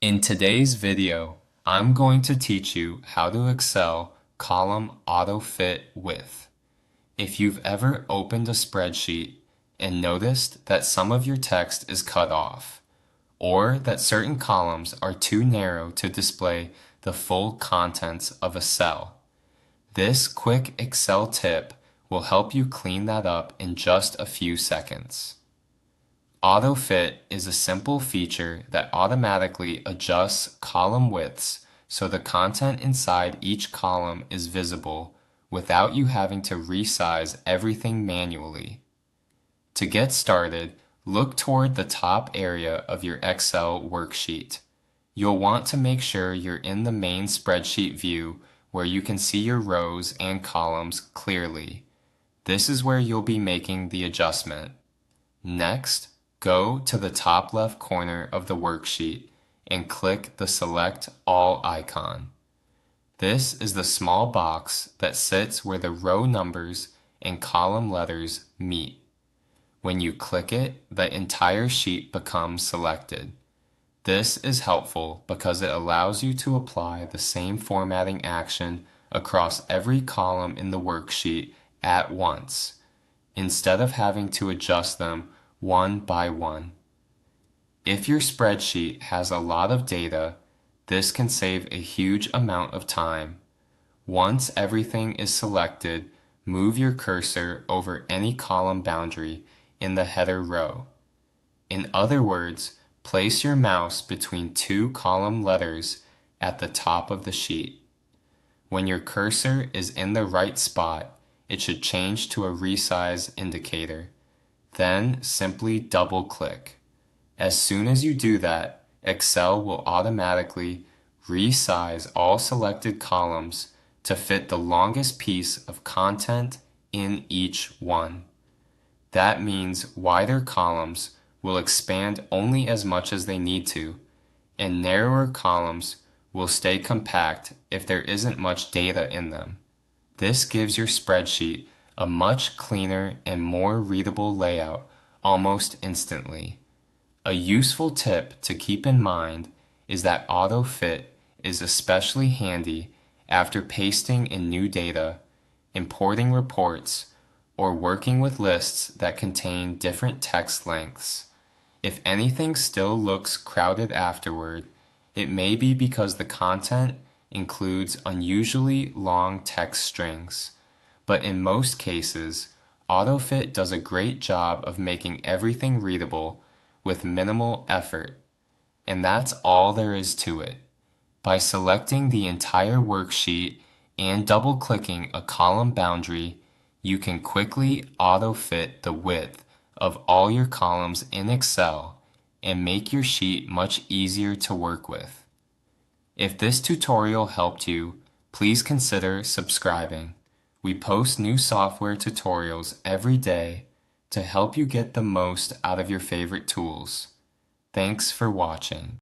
In today's video, I'm going to teach you how to Excel column Autofit width. If you've ever opened a spreadsheet and noticed that some of your text is cut off, or that certain columns are too narrow to display the full contents of a cell, this quick Excel tip will help you clean that up in just a few seconds. Autofit is a simple feature that automatically adjusts column widths so the content inside each column is visible without you having to resize everything manually. To get started, look toward the top area of your Excel worksheet. You'll want to make sure you're in the main spreadsheet view where you can see your rows and columns clearly. This is where you'll be making the adjustment. Next, go to the top left corner of the worksheet and click the Select All icon. This is the small box that sits where the row numbers and column letters meet. When you click it, the entire sheet becomes selected. This is helpful because it allows you to apply the same formatting action across every column in the worksheet at once, instead of having to adjust them one by one. If your spreadsheet has a lot of data, this can save a huge amount of time. Once everything is selected, move your cursor over any column boundary in the header row. In other words, place your mouse between two column letters at the top of the sheet. When your cursor is in the right spot, it should change to a resize indicator. Then simply double-click. As soon as you do that, Excel will automatically resize all selected columns to fit the longest piece of content in each one. That means wider columns will expand only as much as they need to, and narrower columns will stay compact if there isn't much data in them. This gives your spreadsheet a much cleaner and more readable layout almost instantly. A useful tip to keep in mind is that Autofit is especially handy after pasting in new data, importing reports, or working with lists that contain different text lengths. If anything still looks crowded afterward, it may be because the content includes unusually long text strings. But in most cases, Autofit does a great job of making everything readable with minimal effort. And that's all there is to it. By selecting the entire worksheet and double-clicking a column boundary, you can quickly auto-fit the width of all your columns in Excel and make your sheet much easier to work with. If this tutorial helped you, please consider subscribing. We post new software tutorials every day to help you get the most out of your favorite tools. Thanks for watching.